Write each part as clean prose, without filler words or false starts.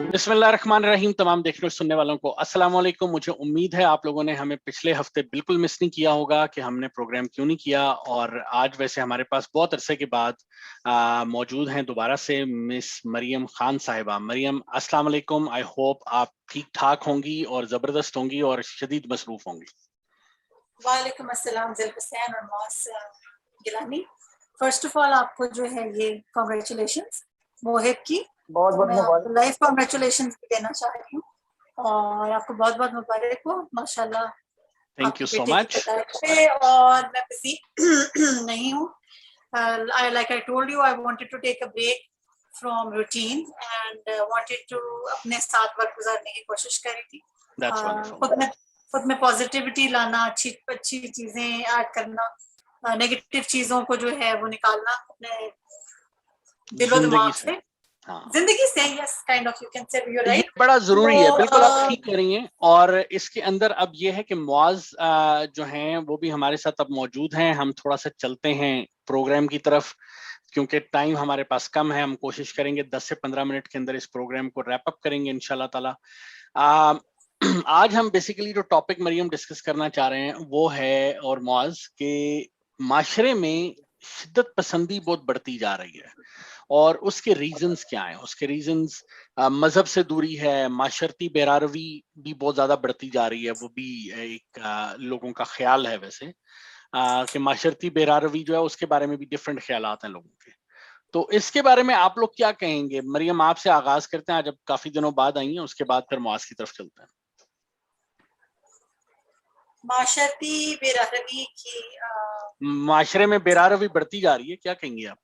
बिस्मिल्लाहिर्रहमानिर्रहीम। तमाम देखने और सुनने वालों को अस्सलाम वालेकुम। मुझे उम्मीद है आप लोगों ने हमें पिछले हफ्ते बिल्कुल मिस नहीं किया होगा कि हमने प्रोग्राम क्यों नहीं किया। और आज वैसे हमारे पास बहुत अरसे के बाद मौजूद हैं दोबारा से मिस मरियम खान साहिबा। मरियम, अस्सलाम वालेकुम। आई होप आप ठीक ठाक होंगी और ज़बरदस्त होंगी और शदीद मसरूफ होंगी। वालेकुम अस्सलाम ज़िल हुसैन और मॉस गिलानी। फर्स्ट ऑफ ऑल आपको जो है ये कांग्रेचुलेशंस मोहिब की, बहुत बहुत मुबारक। लाइफ कांग्रेचुलेशंस भी देना चाह रही हूँ और आपको बहुत बहुत मुबारक हो माशाल्लाह। Thank you so much. और मैं बिजी नहीं हूँ। like I told you, I wanted to take a break from routine and wanted to अपने साथ वक्त गुजारने की कोशिश करी थी। That's wonderful. खुद में पॉजिटिविटी लाना, अच्छी चीजें ऐड करना, नेगेटिव चीजों को जो है वो निकालना अपने दिलो दिमाग से, जिंदगी से। Yes, kind of, you can say, you are right. बड़ा जरूरी है, बिल्कुल आप ठीक कह रही हैं। और इसके अंदर अब ये है कि मुआज जो हैं वो भी हमारे साथ अब मौजूद हैं। हम थोड़ा सा चलते हैं प्रोग्राम की तरफ क्योंकि टाइम हमारे पास कम है। हम कोशिश करेंगे 10 से 15 मिनट के अंदर इस प्रोग्राम को रैप अप करेंगे इंशाल्लाह ताला। आज हम बेसिकली जो टॉपिक मरियम डिस्कस करना चाह रहे हैं वो है, और मुआज, के माशरे में शिद्दत पसंदी बहुत बढ़ती जा रही है और उसके रीजंस क्या हैं। उसके रीजंस मजहब से दूरी है, माशरती बेरारवी भी बहुत ज्यादा बढ़ती जा रही है। वो भी एक लोगों का ख्याल है वैसे कि माशरती बेरारवी जो है उसके बारे में भी डिफरेंट ख्यालात हैं लोगों के। तो इसके बारे में आप लोग क्या कहेंगे? मरियम, आपसे आगाज करते हैं। आज अब काफी दिनों बाद आई हैं, उसके बाद फिर मुआज की तरफ चलते हैं। माशरती बेरारवी की माशरे में बेरारवी बढ़ती जा रही है, क्या कहेंगे आप?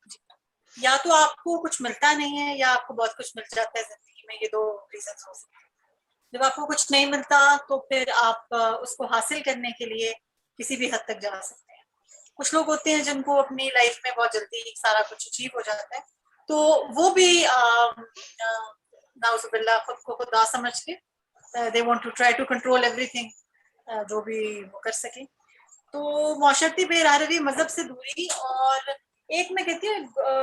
या तो आपको कुछ मिलता नहीं है या आपको बहुत कुछ मिल जाता है जिंदगी में। ये दो रीजन हो सकते हैं। जब आपको कुछ नहीं मिलता तो फिर आप उसको हासिल करने के लिए किसी भी हद तक जा सकते हैं। कुछ लोग होते हैं जिनको अपनी लाइफ में बहुत जल्दी सारा कुछ अचीव हो जाता है, तो वो भी नाउजुबिल्लाह खुद को खुदा समझ के they want to try to control everything, जो भी वो कर सके। तो माशरती बेरारवी, मजहब से दूरी, और एक मैं कहती हूँ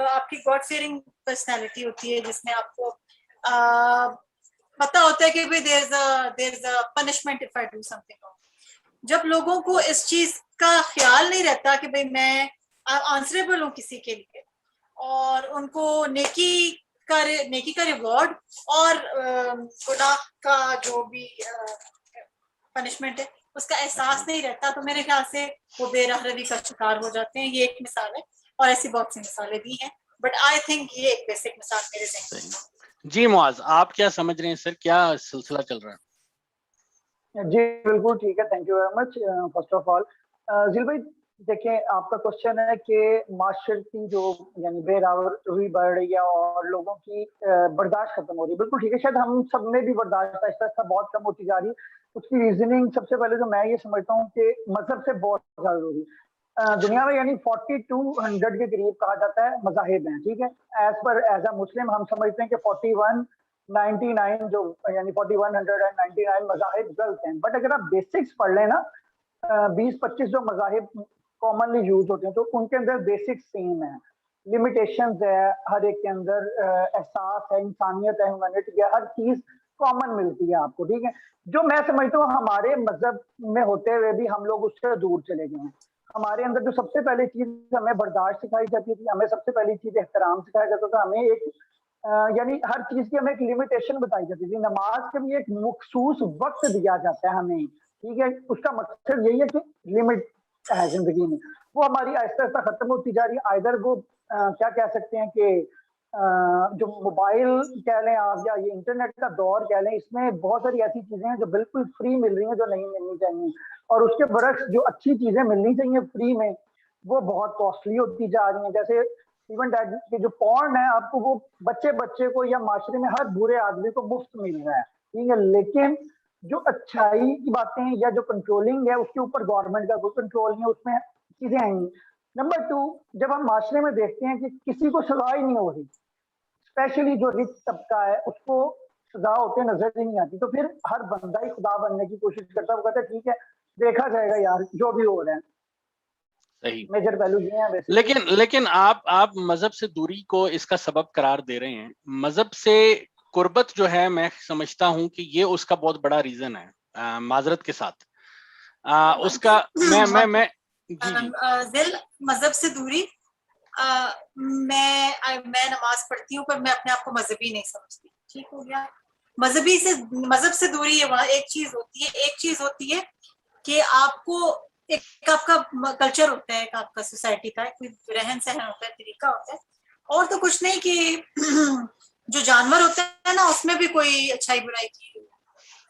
आपकी गॉड फियरिंग पर्सनैलिटी होती है जिसमें आपको पता होता है कि भाई there is a punishment if I do something wrong. जब लोगों को इस चीज का ख्याल नहीं रहता कि भाई मैं आंसरेबल हूँ किसी के लिए, और उनको नेकी का रिवॉर्ड और गुनाह का जो भी पनिशमेंट है उसका एहसास नहीं रहता, तो मेरे ख्याल से वो बेरारवी का शिकार हो जाते हैं। ये एक मिसाल है और ऐसी बहुत सी मिसालें भी हैं, बट आई थिंक ये एक बेसिक मिसाल मेरे ज़हन में। जी मुआज, आप क्या समझ रहे हैं सर? क्या सिलसिला चल रहा है? जी बिल्कुल ठीक है, thank you very much. First of all जिल भाई, देखिए आपका क्वेश्चन है कि माशरती जो यानी बेरारवी बढ़ रही है और लोगों की बर्दाश्त खत्म हो रही है। बिल्कुल ठीक है, शायद हम सब में भी बर्दाश्त आहिस्ता बहुत कम होती जा रही है। उसकी रीजनिंग सबसे पहले तो मैं ये समझता हूँ कि मजहब से बहुत ज्यादा जरूरी। दुनिया में यानी 4200 के करीब कहा जाता है मजाहिब हैं, ठीक है। एज अ मुस्लिम हम समझते हैं कि 4199 जो यानी 4199 मजाहिब गलत हैं। बट अगर आप बेसिक्स पढ़ लें ना, 20-25 जो मजाहिब कॉमनली यूज होते हैं तो उनके अंदर बेसिक्स सेम है। लिमिटेशंस है हर एक के अंदर, एहसास है, इंसानियत है, ह्यूमैनिटी है, हर चीज कॉमन मिलती है आपको, ठीक है। जो मैं समझता हूँ हमारे मजहब में होते हुए भी हम लोग उससे दूर चले गए हैं। हमारे अंदर जो सबसे पहली चीज हमें बर्दाश्त सिखाई जाती थी, हमें सबसे पहली चीज एहतराम सिखाया जाता था, हमें एक यानी हर चीज की हमें एक लिमिटेशन बताई जाती थी। नमाज के भी एक मखसूस वक्त दिया जाता है हमें, ठीक है। उसका मकसद यही है कि लिमिट है जिंदगी में, वो हमारी आहिस्ता आहिस्ता खत्म होती जा रही है। आइदर वो क्या कह सकते हैं कि जो मोबाइल कह लें आप या ये इंटरनेट का दौर कह लें, इसमें बहुत सारी ऐसी चीजें हैं जो बिल्कुल फ्री मिल रही हैं जो नहीं मिलनी चाहिए, और उसके बरक्स जो अच्छी चीजें मिलनी चाहिए फ्री में वो बहुत कॉस्टली होती जा रही हैं। जैसे इवन दैट कि जो पॉर्न है आपको वो बच्चे को या माशरे में हर बुरे आदमी को मुफ्त मिल रहा है, ठीक है। लेकिन जो अच्छाई की बातें हैं या जो कंट्रोलिंग है उसके ऊपर गवर्नमेंट का कोई कंट्रोल नहीं है, उसमें चीजें आएंगी। नंबर 2, जब हम माशरे में देखते हैं कि किसी को सजा ही नहीं हो रही, स्पेशली जो रिच तबका है उसको सजा होते नजर ही नहीं आती, तो फिर हर बंदा ही खुदा बनने की कोशिश करता है। वो कहता है ठीक है देखा जाएगा यार जो भी हो रहा है। सही। मेजर पहलू ये हैं वैसे। लेकिन आप मजहब से दूरी को इसका सबब करार दे रहे हैं। मजहब से कुर्बत जो है, मैं समझता हूं कि ये उसका बहुत बड़ा रीजन है। माजरत के साथ उसका मैं जी जिल मजहब से दूरी, मैं नमाज पढ़ती हूँ पर मैं अपने आप को मजहबी नहीं समझती। ठीक हो गया। मजहब से दूरी है, वहाँ एक चीज होती है, एक चीज होती है कि आपको एक आपका कल्चर होता है, एक आपका सोसाइटी का कोई रहन सहन होता है, तरीका होता है, और तो कुछ नहीं कि जो जानवर होता है ना, उसमें भी कोई अच्छाई बुराई की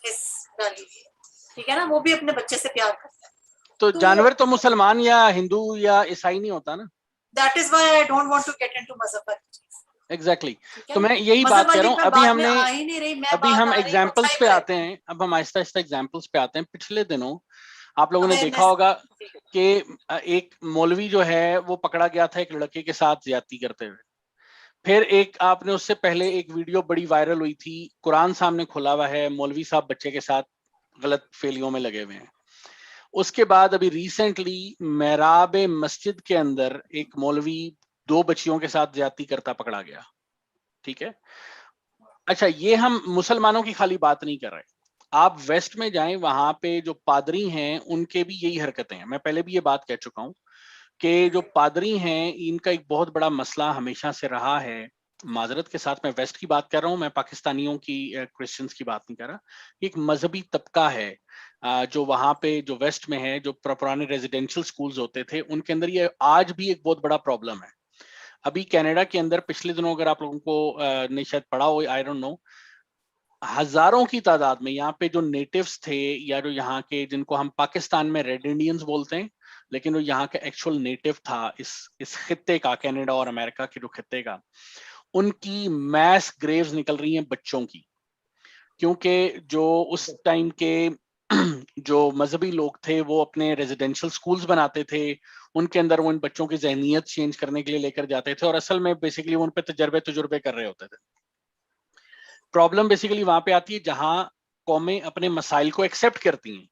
हिस्स डाली हुई है। ठीक है ना, वो भी अपने बच्चे से प्यार करता है। तो जानवर तो मुसलमान या हिंदू या ईसाई नहीं होता ना। That is why I don't want to get into मजहब वाली चीज। एग्जैक्टली तो मैं यही बात कह रहा हूँ। अभी हम एग्जाम्पल्स पे आते हैं, अब हम आहिस्ता आहिस्ता एग्जाम्पल्स पे आते हैं। पिछले दिनों आप लोगों ने देखा होगा कि एक मौलवी जो है वो पकड़ा गया था एक लड़के के साथ ज्यादती करते हुए। फिर एक आपने उससे पहले एक वीडियो बड़ी वायरल हुई थी, कुरान सामने खुला हुआ है, मौलवी साहब बच्चे के साथ गलत फेलियों में लगे हुए हैं। उसके बाद अभी रिसेंटली मेहराब मस्जिद के अंदर एक मौलवी 2 बच्चियों के साथ ज्यादती करता पकड़ा गया। ठीक है, अच्छा ये हम मुसलमानों की खाली बात नहीं कर रहे, आप वेस्ट में जाएं, वहां पे जो पादरी हैं उनके भी यही हरकतें हैं। मैं पहले भी ये बात कह चुका हूं कि जो पादरी हैं इनका एक बहुत बड़ा मसला हमेशा से रहा है। माजरत के साथ मैं वेस्ट की बात कर रहा हूं, मैं पाकिस्तानियों की क्रिश्चियंस की बात नहीं कर रहा। एक मजहबी तबका है जो वहां पे जो वेस्ट में है, जो पुराने रेजिडेंशियल स्कूल्स होते थे उनके अंदर ये आज भी एक बहुत बड़ा प्रॉब्लम है। अभी कनाडा के अंदर पिछले दिनों, अगर आप लोगों को नहीं शायद पढ़ा हो, आई डोंट नो, हजारों की तादाद में यहाँ पे जो नेटिव्स थे या जो यहाँ के, जिनको हम पाकिस्तान में रेड इंडियंस बोलते हैं, लेकिन वो यहाँ का एक्चुअल नेटिव था इस खित्ते का, कनाडा और अमेरिका के जो खित्ते का, उनकी मैस ग्रेव्स निकल रही हैं बच्चों की। क्योंकि जो उस टाइम के जो मजहबी लोग थे वो अपने रेजिडेंशियल स्कूल्स बनाते थे, उनके अंदर वो इन बच्चों की जहनीत चेंज करने के लिए लेकर जाते थे और असल में बेसिकली वो उन पे तजुर्बे कर रहे होते थे। प्रॉब्लम बेसिकली वहां पे आती है जहां कौमें अपने मसाइल को एक्सेप्ट करती हैं।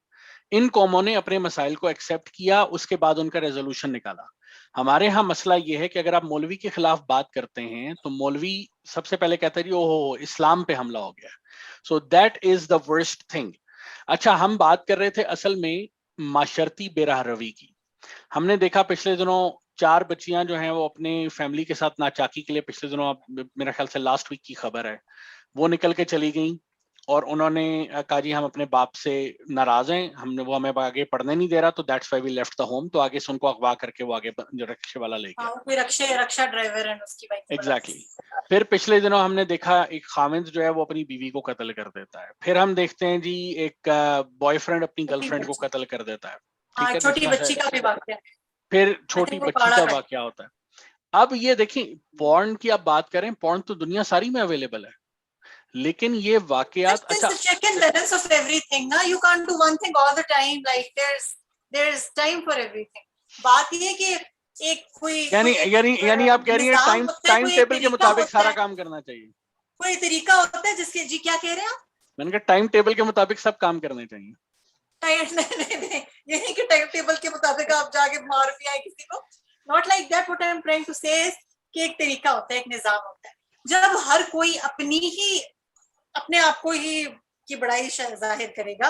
इन कौमों ने अपने मसाइल को एक्सेप्ट किया, उसके बाद उनका रेजोल्यूशन निकाला। हमारे यहाँ मसला ये है कि अगर आप मौलवी के खिलाफ बात करते हैं तो मौलवी सबसे पहले कहता है जी ओहो इस्लाम पे हमला हो गया। So that is the worst thing. अच्छा, हम बात कर रहे थे असल में माशरती बेराह रवी की। हमने देखा पिछले दिनों 4 बच्चियां जो हैं वो अपने फैमिली के साथ नाचाकी के लिए, पिछले दिनों मेरा ख्याल से लास्ट वीक की खबर है, वो निकल के चली गई और उन्होंने कहा जी हम अपने बाप से नाराज हैं, वो हमें आगे पढ़ने नहीं दे रहा, तो that's why we left the home. तो आगे से उनको अगवा करके वो आगे जो रिक्शे वाला ले गया। कोई रक्षा ड्राइवर है उसकी बाइक। एग्जैक्टली। फिर पिछले दिनों हमने देखा एक खामिद जो है वो अपनी बीवी को कत्ल कर देता है। फिर हम देखते हैं जी एक बॉयफ्रेंड अपनी गर्लफ्रेंड को कत्ल कर देता है। ठीक है, छोटी बच्ची का भी वाकया, फिर छोटी बच्ची का वाकया होता है। अब ये देखिए, पॉर्न की आप बात करें, पॉर्न तो दुनिया सारी में अवेलेबल है, लेकिन ये वाकयात, अच्छा check and balance of everything ना, you can't do one thing all the time, like there's time for everything। बात ये है कि एक कोई यानी आप कह रही हैं टाइम टेबल के मुताबिक सारा काम करना चाहिए। कोई तरीका होता है जिसके, जी क्या कह रहे हैं आप? मैंने कहा टाइम टेबल के मुताबिक सब काम करने चाहिए। नहीं, ये नहीं कि टाइम टेबल के मुताबिक आप जाके मार भी आए किसी को, not like that. What I am trying to say is कि एक तरीका होता है, एक निजाम होता है। जब हर कोई अपने आप को ही की बड़ाई जाहिर करेगा,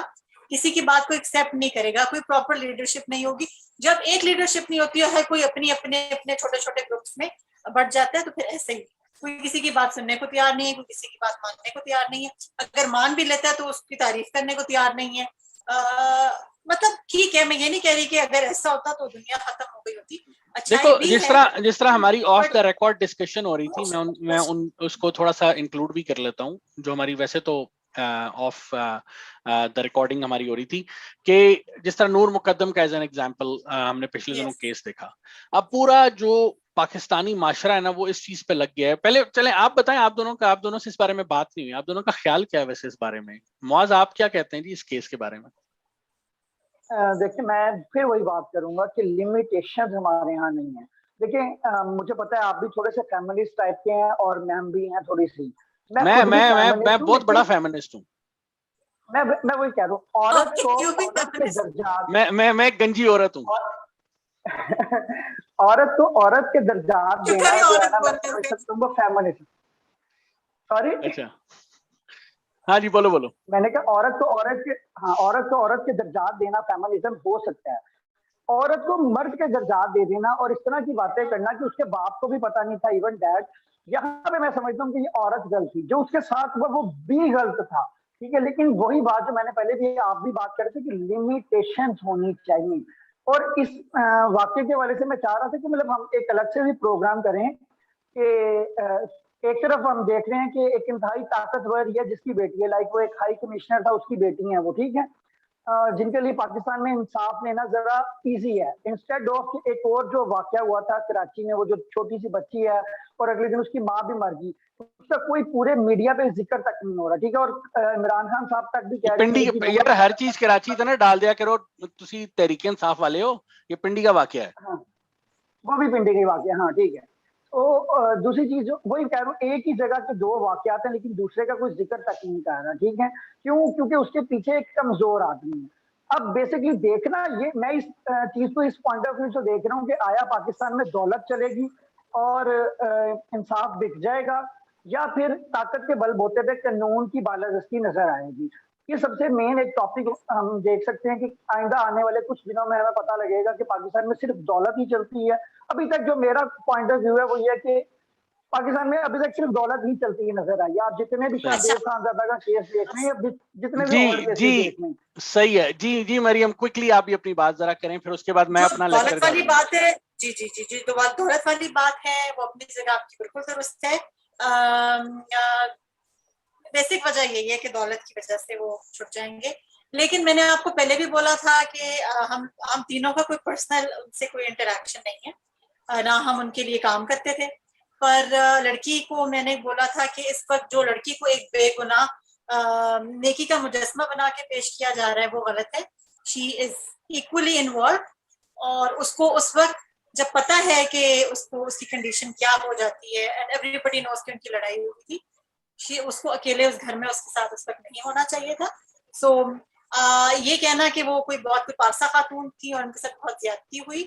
किसी की बात को एक्सेप्ट नहीं करेगा, कोई प्रॉपर लीडरशिप नहीं होगी। जब एक लीडरशिप नहीं होती है, हर कोई अपने छोटे छोटे ग्रुप्स में बढ़ जाता है, तो फिर ऐसे ही कोई किसी की बात सुनने को तैयार नहीं है, कोई किसी की बात मानने को तैयार नहीं है। अगर मान भी लेता है तो उसकी तारीफ करने को तैयार नहीं है। मतलब ठीक है, मैं ये नहीं कह रही कि अगर ऐसा होता तो दुनिया खत्म हो गई होती। अच्छा, देखो जिस तरह हमारी ऑफ द रिकॉर्ड डिस्कशन हो रही थी, मैं उसको थोड़ा सा इंक्लूड भी कर लेता हूँ, जो हमारी वैसे तो ऑफ द रिकॉर्डिंग हमारी हो रही थी, कि जिस तरह नूर मुकद्दम का एज एन एग्जांपल हमने पिछले दिनों केस देखा। अब पूरा जो पाकिस्तानी माशरा है ना वो इस चीज पे लग गया है। पहले चलें आप बताएं, आप दोनों से इस बारे में बात नहीं हुई, आप दोनों का ख्याल क्या है वैसे इस बारे में? मुआज, आप क्या कहते हैं जी इस केस के बारे में? देखिए, मैं फिर वही बात करूंगा कि लिमिटेशंस हमारे यहाँ नहीं है। देखिए, मुझे पता है आप भी थोड़े से फेमिनिस्ट टाइप के हैं और मैम भी हैं थोड़ी सी। मैं बहुत बड़ा फेमिनिस्ट हूँ। मैं वही कह रहा हूँ, औरत को औरत के दर्जा, मैं गंजी औरत हूँ। औरत तो औरत के दर्जात देना जो है ना, मैं समझ सकता हूँ वो फेमिनिज्म। सॉरी, अच्छा, हाँ जी, बोलो बोलो। मैंने कहा औरत तो औरत के, हाँ, औरत तो औरत के दर्जात देना फेमिनिज्म हो सकता है। औरत को मर्द के दर्जात दे देना और इस तरह की बातें करना कि उसके बाप को भी पता नहीं था, इवन डैड, यहाँ पे मैं समझता हूँ कि ये औरत गलत थी, जो उसके साथ हुआ वो भी गलत था, ठीक है। लेकिन वही बात जो मैंने पहले भी, आप भी बात कर रहे थे कि लिमिटेशन होनी चाहिए। और इस वाक्य के वाले से मैं चाह रहा था कि मतलब हम एक अलग से भी प्रोग्राम करें कि एक तरफ हम देख रहे हैं कि एक इंतहाई ताकतवर है जिसकी बेटी है, लाइक वो एक हाई कमिश्नर था, उसकी बेटी है वो, ठीक है, जिनके लिए पाकिस्तान में इंसाफ लेना जरा इजी है, इंस्टेड ऑफ एक और जो वाकया हुआ था कराची में, वो जो छोटी सी बच्ची है और अगले दिन उसकी माँ भी मर गई, उसका कोई पूरे मीडिया पे जिक्र तक नहीं हो रहा, ठीक है। और इमरान खान साहब तक भी कह रहे पिंडी हैं कि यार हर चीज कराची तो ना डाल दिया करो, तुसी तहरीक इंसाफ वाले हो, ये पिंडी का वाकया है। हाँ, वो भी पिंडी का वाकया, हाँ ठीक है। तो दूसरी चीज वही कह रहा हूँ, एक ही जगह के दो वाकयात हैं लेकिन दूसरे का कोई जिक्र तक नहीं कर रहा, ठीक है। क्यों? क्योंकि उसके पीछे एक कमजोर आदमी है। अब बेसिकली देखना, ये मैं इस चीज को इस पॉइंट ऑफ व्यू से देख रहा हूँ कि आया पाकिस्तान में दौलत चलेगी और इंसाफ बिक जाएगा, या फिर ताकत के बलबूते पे कानून की बालादस्ती नजर आएगी। ये सबसे मेन एक टॉपिक हम देख सकते हैं कि आइंदा आने वाले कुछ दिनों में हमें पता लगेगा कि पाकिस्तान में सिर्फ दौलत ही चलती है। अभी तक जो मेरा पॉइंट ऑफ व्यू है वो ये कि पाकिस्तान में अभी तक सिर्फ दौलत ही चलती ही नजर आई। आप जितने भी शाहदेव खानजादा का केस देख रहे हैं, जितने भी और केसेस देख रहे हैं, सही है जी। जी मरियम, क्विकली आप भी अपनी बात जरा करें, फिर उसके बाद मैं अपना लेक्चर दौलत वाली बात है। जी जी जी जी, तो दौलत वाली बात है वो अपनी जगह आपकी बिल्कुल दुरुस्त है। बेसिक वजह यही है कि दौलत की वजह से वो छुट जाएंगे। लेकिन मैंने आपको पहले भी बोला था कि हम तीनों का कोई पर्सनल उनसे कोई इंटरेक्शन नहीं है, ना हम उनके लिए काम करते थे। पर लड़की को मैंने बोला था कि इस वक्त जो लड़की को एक बेगुनाह नेकी का मुजस्मा बना के पेश किया जा रहा है वो गलत है। शी इज इक्वली इन्वॉल्व, और उसको उस वक्त जब पता है कि उसको उसकी कंडीशन क्या हो जाती है, एंड एवरीबडी नोज कि उनकी लड़ाई हुई थी, उसको अकेले उस घर में उसके साथ उस वक्त नहीं होना चाहिए था। सो ये कहना कि वो कोई बहुत कोई पारसा खातून थी और उनके साथ बहुत ज्यादती हुई,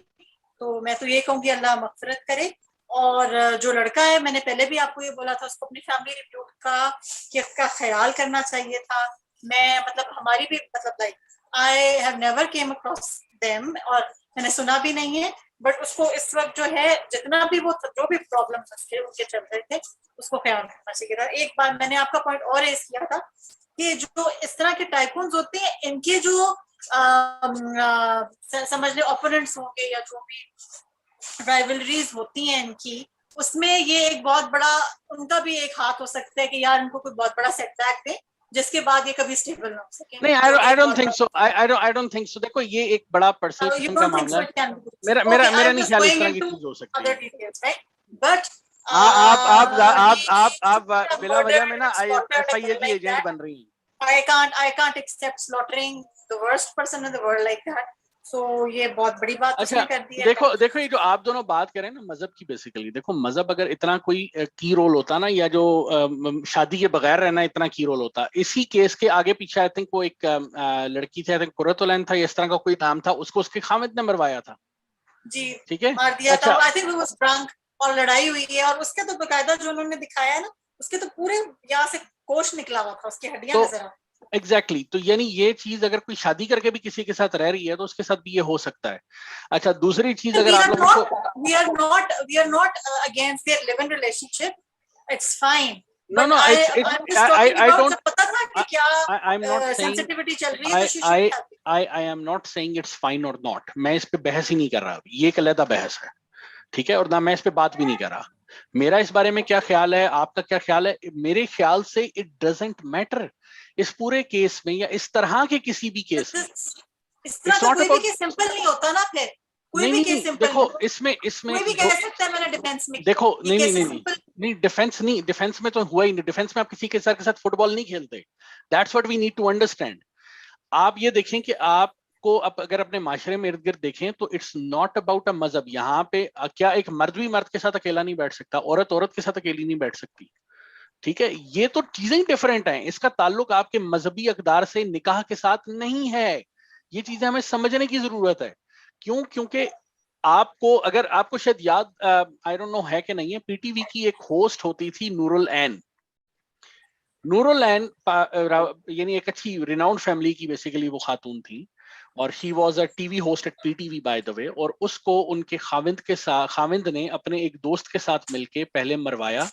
तो मैं तो ये कहूँगी अल्लाह मग़फ़िरत करे। और जो लड़का है, मैंने पहले भी आपको ये बोला था, उसको अपनी फैमिली रिव्यू का ख्याल करना चाहिए था। मैं मतलब हमारी भी मतलब like I have never came across them, और मैंने सुना भी नहीं है, बट उसको इस वक्त जो है जितना भी वो जो भी प्रॉब्लम्स थे उनके चल रहे थे, उसको ख्याल रखना चाहिए था। एक बार मैंने आपका पॉइंट और रेज किया था कि जो इस तरह के टाइकून्स होते हैं, इनके जो समझ ले ओपोनेंट्स होंगे या जो भी राइवलरीज होती हैं इनकी, उसमें ये एक बहुत बड़ा उनका भी एक हाथ हो सकता है कि यार इनको कोई बहुत बड़ा सेटबैक दे जिसके बाद ये कभी स्टेबल ना हो सके। नहीं, I don't think so, I don't think so. देखो ये एक बड़ा पर्सनल किस्म का मामला है, मेरा नहीं ख्याल इस तरह की चीज हो सकती है। बट आप बिला वजह में ना FIA की एजेंट बन रही हैं। I can't accept slaughtering the worst person in the world like that. So ये बहुत बड़ी बात उसने कर दी है। देखो ये जो आप दोनों बात करें ना मजहब की, बेसिकली देखो मजहब अगर इतना कोई की रोल होता ना, या जो शादी के बगैर रहना इतना की रोल होता, इसी केस के आगे पीछे आई थिंक वो एक लड़की थी, आई थिंक कुरतुलैन था, इस तरह का कोई नाम था, उसको उसके खामिद ने मरवाया था जी, ठीक है, मार दिया था। आई थिंक वो वाज ड्रंक और लड़ाई हुई है, और उसके तो बकायदा जो उन्होंने दिखाया है ना, उसके तो पूरे यहाँ से कोश निकला हुआ था, उसकी हड्डियां नजर आ। एग्जैक्टली तो यानी ये चीज अगर कोई शादी करके भी किसी के साथ रह रही है तो उसके साथ भी ये हो सकता है। अच्छा, दूसरी चीज अगर आप लोगों को we are not against their live-in relationship, it's fine. No, I don't. पता था कि क्या I'm not saying sensitivity चल रही है, I am not saying it's fine or not. मैं इस पे बहस ही नहीं कर रहा, ये एक अलग बहस है, ठीक है, और ना मैं इस पे बात भी नहीं कर रहा। मेरा इस बारे में क्या ख्याल है, आपका क्या ख्याल है? मेरे ख्याल से इट डजंट मैटर इस पूरे केस में या इस तरह के किसी भी केस में। इस तरह का कोई भी केस सिंपल नहीं होता ना, फिर कोई भी केस सिंपल देखो इसमें कोई भी कह सकता है मैंने डिफेंस में, देखो नहीं डिफेंस में तो हुआ ही नहीं। डिफेंस में आप किसी के साथ फुटबॉल नहीं खेलते। That's what we need to understand. आप ये देखें कि आपको अब अगर अपने माशरे में इर्द गिर्द देखें तो इट्स नॉट अबाउट अ मजहब। यहाँ पे क्या एक मर्द भी मर्द के साथ अकेला नहीं बैठ सकता, औरत के साथ अकेली नहीं बैठ सकती, ठीक है। ये तो चीजें डिफरेंट हैं। इसका ताल्लुक आपके मजहबी अकदार से, निकाह के साथ नहीं है। ये चीजें हमें समझने की जरूरत है। क्यों? क्योंकि आपको अगर आपको शायद याद, आई डोंट नो है कि नहीं है, पीटीवी की एक होस्ट होती थी नूरुल ऐन। नूरुल ऐन यानी एक अच्छी रिनाउंड फैमिली की बेसिकली वो खातून थी, और she was a TV host at PTV by the way. और उसको उनके खाविंद ने अपने एक दोस्त के साथ मिलके पहले मरवाया,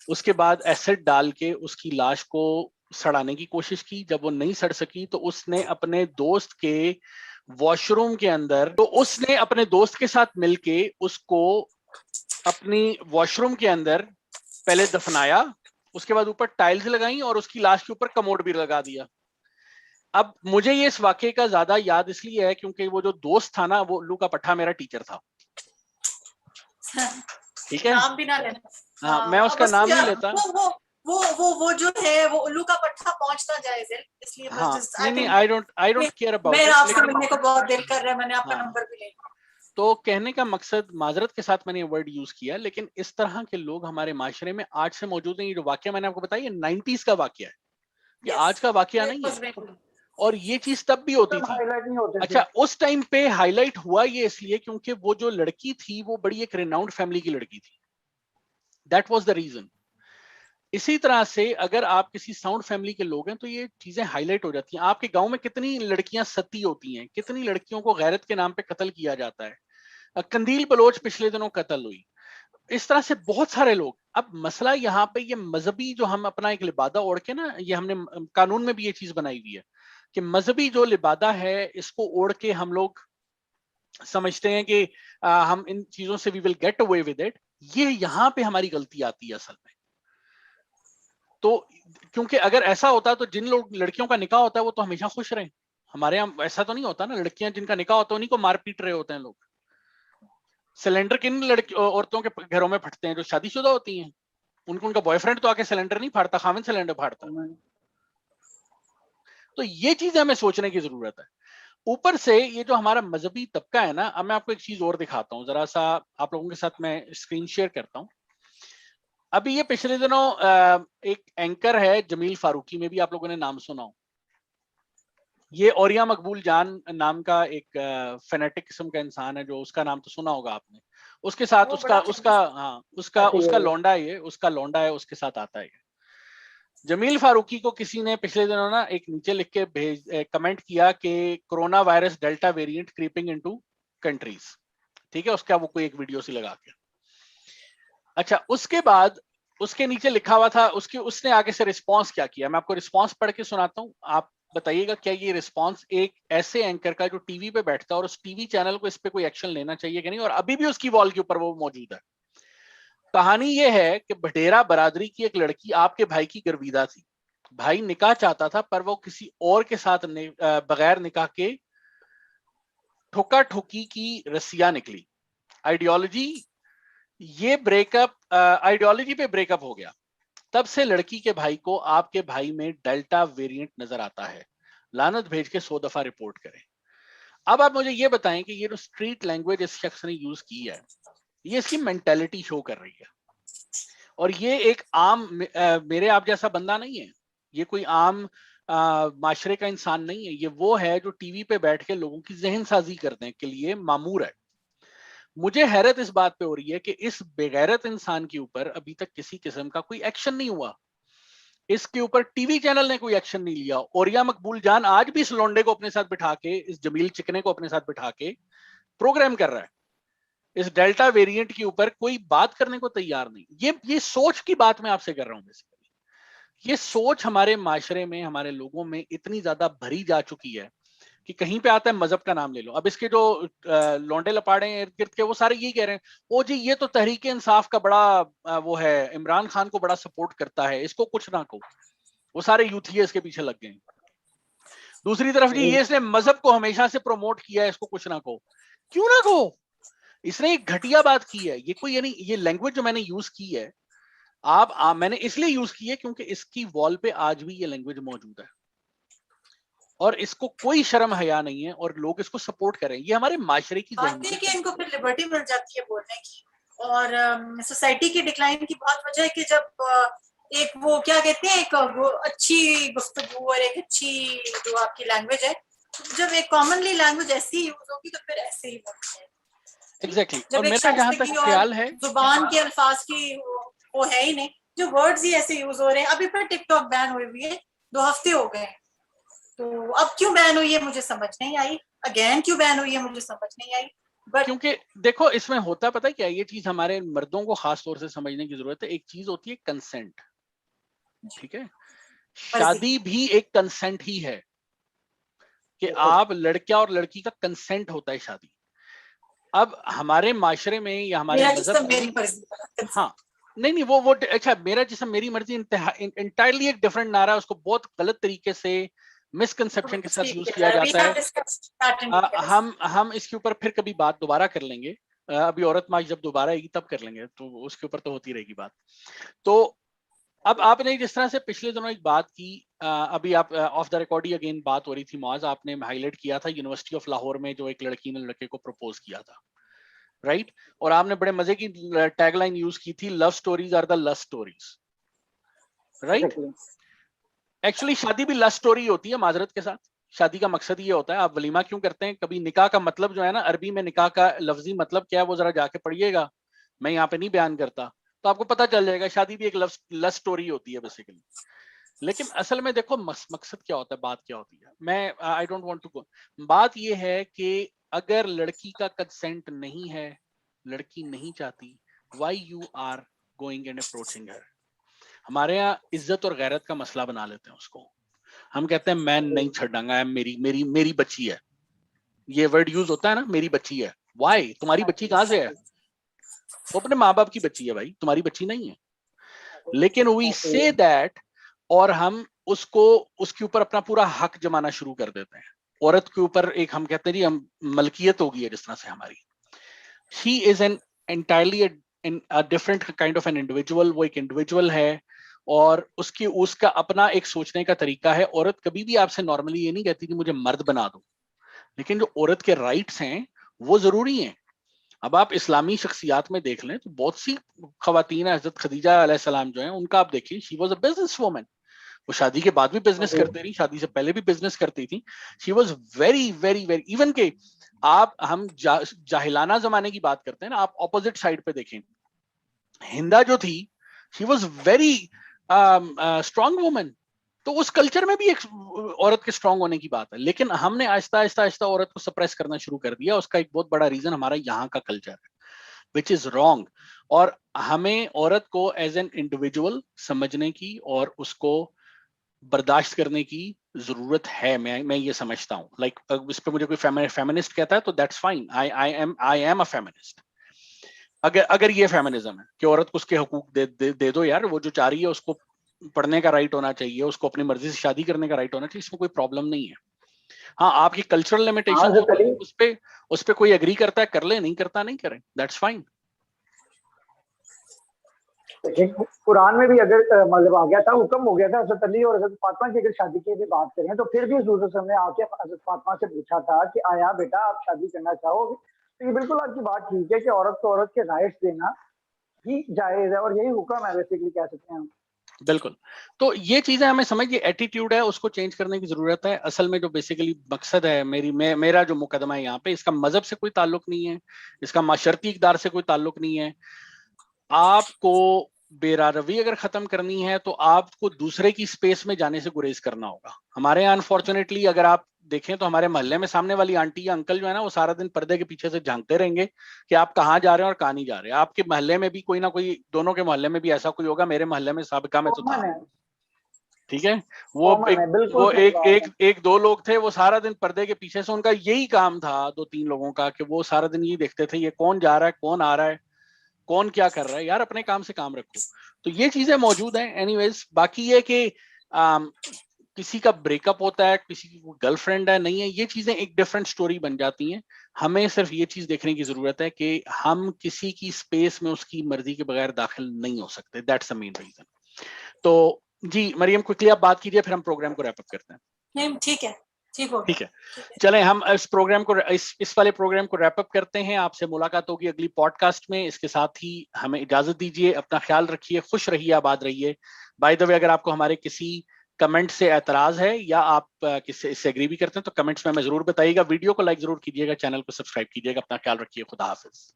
उसके बाद एसिड डाल के उसकी लाश को सड़ाने की कोशिश की। जब वो नहीं सड़ सकी तो उसने अपने दोस्त के वॉशरूम के अंदर, तो उसने अपने दोस्त के साथ मिलके उसको अपनी वॉशरूम के अंदर पहले दफनाया, उसके बाद ऊपर टाइल्स लगाई और उसकी लाश के ऊपर कमोड भी लगा दिया। अब मुझे ये इस वाकये का ज्यादा याद इसलिए है क्योंकि वो जो दोस्त था ना, वो उल्लू का पट्टा मेरा टीचर था। ठीक है, नाम भी ना लेना। हाँ, मैं उसका नाम नहीं लेता। वो जो है वो उल्लू का पट्टा पहुंचना जायज है, इसलिए हाँ, बस नहीं, आई डोंट केयर अबाउट मेरा इट, आपसे मिलने को बहुत दिल कर रहा है, मैंने आपका हाँ, नंबर भी ले लिया। तो कहने का मकसद, माजरत के साथ मैंने ये वर्ड यूज किया, लेकिन इस तरह के लोग हमारे माशरे में आज से मौजूद हैं। ये जो वाकया मैंने आपको बताया, ये 90s का वाकया है, ये आज का वाकया नहीं है। और ये चीज तब भी होती थी। हाईलाइट नहीं होते थे। अच्छा, उस टाइम पे हाईलाइट हुआ ये इसलिए क्योंकि वो जो लड़की थी वो बड़ी एक रिनाउंड फैमिली की लड़की थी, दैट वाज द रीजन। इसी तरह से अगर आप किसी साउंड फैमिली के लोग हैं तो ये चीजें हाईलाइट हो जाती हैं। आपके गांव में कितनी लड़कियां सती होती हैं, कितनी लड़कियों को गैरत के नाम पे कत्ल किया जाता है। कंदील बलोच पिछले दिनों कत्ल हुई, इस तरह से बहुत सारे लोग। अब मसला यहाँ पे ये मजहबी जो हम अपना एक लिबादा ओढ़ के ना, ये हमने कानून में भी ये चीज बनाई हुई है कि मजहबी जो लिबादा है इसको ओढ़ के हम लोग समझते हैं कि हम इन चीजों से we will get away with it. ये यहाँ पे हमारी गलती आती है असल में। तो क्योंकि अगर ऐसा होता तो जिन लोग लड़कियों का निकाह होता है वो तो हमेशा खुश रहे। हमारे यहाँ ऐसा तो नहीं होता ना, लड़कियां जिनका निकाह होता है उन्हीं को मार पीट रहे होते हैं लोग। सिलेंडर किन औरतों के घरों में फटते हैं? जो शादीशुदा होती हैं, उनका बॉयफ्रेंड तो आके सिलेंडर नहीं फाड़ता, खाविंद सिलेंडर फाड़ता। तो ये चीज हमें सोचने की जरूरत है। ऊपर से ये जो हमारा मजहबी तबका है ना, अब मैं आपको एक चीज और दिखाता हूँ, जरा सा आप लोगों के साथ मैं स्क्रीन शेयर करता हूँ। अभी ये पिछले दिनों एक एंकर है जमील फारूकी, में भी आप लोगों ने नाम सुना हो। ये औरिया मकबूल जान नाम का एक फेनेटिक किस्म का इंसान है, जो उसका नाम तो सुना होगा आपने। उसके साथ उसका लौंडा है, ये उसका लौंडा है, उसके साथ आता है। जमील फारूकी को किसी ने पिछले दिनों ना एक नीचे लिख के कमेंट किया कि corona virus delta variant creeping into countries. ठीक है, उसका वो कोई एक वीडियो सी लगा के। अच्छा, उसके बाद उसके नीचे लिखा हुआ था, उसने आगे से रिस्पांस क्या किया, मैं आपको रिस्पांस पढ़ के सुनाता हूँ। आप बताइएगा क्या ये रिस्पांस एक ऐसे एंकर का जो टीवी पे बैठता है और उस टीवी चैनल को इस पे कोई एक्शन लेना चाहिए कि नहीं, और अभी भी उसकी वॉल के ऊपर वो मौजूद है। कहानी ये है कि भटेरा बरादरी की एक लड़की आपके भाई की गर्विदा थी। भाई निकाह चाहता था पर वो किसी और के साथ बगैर निकाह के ठोका ठोकी की रस्सियां निकली। आइडियोलॉजी पे ब्रेकअप हो गया। तब से लड़की के भाई को आपके भाई में डेल्टा वेरिएंट नजर आता है। लानत भेज के 100 दफा रिपोर्ट करें। अब आप मुझे ये बताएं कि ये जो स्ट्रीट लैंग्वेज इस शख्स ने यूज की है, ये इसकी मेंटालिटी शो कर रही है। और ये एक आम मेरे आप जैसा बंदा नहीं है, ये कोई आम माशरे का इंसान नहीं है। ये वो है जो टीवी पे बैठ के लोगों की जहन साजी करने के लिए मामूर है। मुझे हैरत इस बात पे हो रही है कि इस बेगैरत इंसान के ऊपर अभी तक किसी किस्म का कोई एक्शन नहीं हुआ। इसके ऊपर टीवी चैनल ने कोई एक्शन नहीं लिया। औरिया मकबूल जान आज भी इस लौंडे को अपने साथ बिठा के, इस जमील चिकने को अपने साथ बिठा के प्रोग्राम कर रहा है। इस डेल्टा वेरिएंट के ऊपर कोई बात करने को तैयार नहीं। ये सोच की बात मैं आपसे कर रहा हूं। बेसिकली ये सोच हमारे माशरे में, हमारे लोगों में इतनी ज्यादा भरी जा चुकी है कि कहीं पे आता है मजहब का नाम ले लो। अब इसके जो लौंडे लपाड़े इर्द गिर्द के, वो सारे यही कह रहे हैं, ओ जी ये तो तहरीक इंसाफ का बड़ा वो है, इमरान खान को बड़ा सपोर्ट करता है, इसको कुछ ना कहो। वो सारे यूथिये इसके पीछे लग गए। दूसरी तरफ जी ये इसने मजहब को हमेशा से प्रमोट किया है, इसको कुछ ना कहो। क्यों ना कहो? इसने एक घटिया बात की है। ये कोई यानी ये लैंग्वेज जो मैंने यूज की है, मैंने इसलिए यूज की है क्योंकि इसकी वॉल पे आज भी ये लैंग्वेज मौजूद है और इसको कोई शर्म हया नहीं है और लोग इसको सपोर्ट करें। ये हमारे माशरे की जहनीत है। इनको फिर लिबर्टी मिल जाती है बोलने की। और सोसाइटी की डिक्लाइन की बहुत वजह है कि जब एक वो क्या कहते हैं, एक वो अच्छी गुफ्तगू और एक अच्छी जो आपकी लैंग्वेज है, जब एक कॉमनली लैंग्वेज ऐसी यूज होगी तो फिर ऐसे ही बोलते हैं। एग्जैक्टली जब और एक मेरा जहाँ तक शाइस्तगी और ख्याल है जुबान के अल्फाज की वो है ही नहीं, जो वर्ड्स ही ऐसे यूज हो रहे हैं। अभी फिर टिकटॉक बैन हुई हुई है, 2 हफ्ते हो गए, तो अब क्यों बैन हुई है मुझे समझ नहीं आई, अगेन क्यों बैन हुई है मुझे समझ नहीं आई। बट क्योंकि देखो इसमें होता पता है क्या, ये चीज हमारे मर्दों को खास तौर से समझने की जरूरत है। एक चीज होती है कंसेंट, ठीक है, शादी भी एक कंसेंट ही है कि आप लड़का और लड़की का कंसेंट होता है शादी। अब हमारे माशरे में या हमारे मेरा मजहब जिस्म मेरी में, मर्जी, हाँ नहीं वो अच्छा, मेरा जिस्म मेरी मर्जी इंटायरली एक डिफरेंट नारा है, उसको बहुत गलत तरीके से मिसकंसेप्शन के साथ यूज किया जाता है। हम इसके ऊपर फिर कभी बात दोबारा कर लेंगे, अभी औरत मार्च जब दोबारा आएगी तब कर लेंगे, तो उसके ऊपर तो होती रहेगी बात। तो अब आपने जिस तरह से पिछले दिनों एक बात की, अभी आप of the record he again बात हो रही थी मौज, आपने हाईलाइट किया था यूनिवर्सिटी ऑफ लाहौर में जो एक लड़की ने लड़के को प्रपोज किया था, राइट? और आपने बड़े मजे की टैगलाइन यूज की थी, love stories are the lust stories, right? Actually शादी भी लस्ट स्टोरी होती है, माजरत के साथ। शादी का मकसद ये होता है, आप वलीमा क्यों करते हैं? कभी निकाह का मतलब जो है ना, अरबी में निकाह का लफ्जी मतलब क्या है वो जरा जाके पढ़िएगा, मैं यहाँ पे नहीं बयान करता, तो आपको पता चल जाएगा। शादी भी एक लव स्टोरी होती है बेसिकली। लेकिन असल में देखो मकसद क्या होता है, बात क्या होती है। मैं I don't want to go, बात ये है कि अगर लड़की का कंसेंट नहीं है, लड़की नहीं चाहती, why you are going and approaching her. हमारे यहाँ इज्जत और गैरत का मसला बना लेते हैं उसको। हम कहते हैं मैं नहीं छड़ांगा, मेरी मेरी मेरी बच्ची है, ये वर्ड यूज होता है ना, मेरी बच्ची है। वाई? तुम्हारी बच्ची कहां से है? वो अपने माँ बाप की बच्ची है भाई, तुम्हारी बच्ची नहीं है। लेकिन वी से दैट, और हम उसको उसके ऊपर अपना पूरा हक जमाना शुरू कर देते हैं। औरत के ऊपर एक हम कहते हैं जी हम मलकियत हो गई है जिस तरह से हमारी। She is an entirely different kind of an individual, वो एक इंडिविजुअल है और उसका अपना एक सोचने का तरीका है। औरत कभी भी आपसे नॉर्मली ये नहीं कहती कि मुझे मर्द बना दो, लेकिन जो औरत के राइट्स हैं वो जरूरी हैं। अब आप इस्लामी शख्सियात में देख लें तो बहुत सी खवातीन, हजरत खदीजा अलैहिस्सलाम जो है उनका आप देखिए, she was a business woman. वो शादी के बाद भी बिजनेस करती रही, शादी से पहले भी बिजनेस करती थी। She was very very very, even के आप हम जाहिलाना जमाने की बात करते हैं ना, आप ऑपोजिट साइड पे देखें, हिंदा जो थी, she was very strong woman. तो उस कल्चर में भी एक औरत के स्ट्रांग होने की बात है, लेकिन हमने आहिस्ता आहिस्ता आहिस्ता औरत को सप्रेस करना शुरू कर दिया। उसका एक बहुत बड़ा रीजन हमारा यहाँ का कल्चर है, विच इज रॉन्ग। और हमें औरत को एज एन इंडिविजुअल समझने की और उसको बर्दाश्त करने की जरूरत है। मैं ये समझता हूँ। लाइक इस पे मुझे कोई फेमिनिस्ट कहता है तो that's fine, I am a feminist. अगर ये फेमिनिज्म है कि औरत को उसके हकूक दे दो यार, वो जो चाह रही है उसको पढ़ने का राइट होना चाहिए, उसको अपनी मर्जी से शादी करने का राइट होना चाहिए, इसमें कोई प्रॉब्लम नहीं है। हाँ, आपकी कल्चरल लिमिटेशन उस पे कोई एग्री करता है कर ले, नहीं करता नहीं करे, दैट्स फाइन। कुरान में भी अगर मतलब आ गया था, हुक्म हो गया था हज़रत अली और हज़रत फातिमा की अगर शादी की भी बात करें तो फिर भी हुज़ूर सल्लल्लाहु अलैहि वसल्लम ने आके हज़रत फातिमा से पूछा था कि आया बेटा आप शादी करना चाहोगे? तो ये बिल्कुल आपकी बात ठीक है कि औरत को औरत के राइट्स देना ही जायज है और यही हुक्म है बेसिकली कह सकते हैं हम। बिल्कुल। तो ये चीजें हमें समझ, ये एटीट्यूड है उसको चेंज करने की जरूरत है। असल में जो बेसिकली मकसद है मेरा जो मुकदमा है यहाँ पे, इसका मजहब से कोई ताल्लुक नहीं है, इसका माशरती इक़दार से कोई ताल्लुक नहीं है। आपको बेरारवी अगर खत्म करनी है तो आपको दूसरे की स्पेस में जाने से गुरेज करना होगा। हमारे यहाँ अनफॉर्चुनेटली अगर आप देखें तो हमारे मोहल्ले में सामने वाली आंटी या अंकल जो है ना, वो सारा दिन पर्दे के पीछे से झांकते रहेंगे कि आप कहाँ जा रहे हैं और कहाँ नहीं जा रहे। आपके मोहल्ले में भी कोई ना कोई, दोनों के मोहल्ले में भी ऐसा कोई होगा, मेरे मोहल्ले में साबिका में तो था, ठीक है। वो एक दो लोग थे, वो सारा दिन पर्दे के पीछे से, उनका यही काम था, 2-3 लोगों का, कि वो सारा दिन ये देखते थे ये कौन जा रहा है, कौन आ रहा है, कौन क्या कर रहा है। यार अपने काम से काम रखो। तो ये चीजें मौजूद हैं। एनीवेज, बाकी ये कि किसी का ब्रेकअप होता है, किसी की गर्लफ्रेंड है, नहीं है, ये चीजें एक डिफरेंट स्टोरी बन जाती हैं। हमें सिर्फ ये चीज देखने की जरूरत है कि हम किसी की स्पेस में उसकी मर्जी के बगैर दाखिल नहीं हो सकते। That's the main reason. तो जी मरियम, क्विकली आप बात कीजिए, फिर हम प्रोग्राम को रैप अप करते हैं। नहीं, ठीक है, ठीक है। चलें हम इस प्रोग्राम को, इस वाले प्रोग्राम को रैप अप करते हैं। आपसे मुलाकात होगी अगली पॉडकास्ट में। इसके साथ ही हमें इजाजत दीजिए। अपना ख्याल रखिए, खुश रहिए, आबाद रहिए। बाय द वे, अगर आपको हमारे किसी कमेंट से एतराज है या आप किससे इससे एग्री भी करते हैं तो कमेंट्स में हमें जरूर बताइएगा। वीडियो को लाइक जरूर कीजिएगा, चैनल को सब्सक्राइब कीजिएगा। अपना ख्याल रखिए। खुदा हाफिज।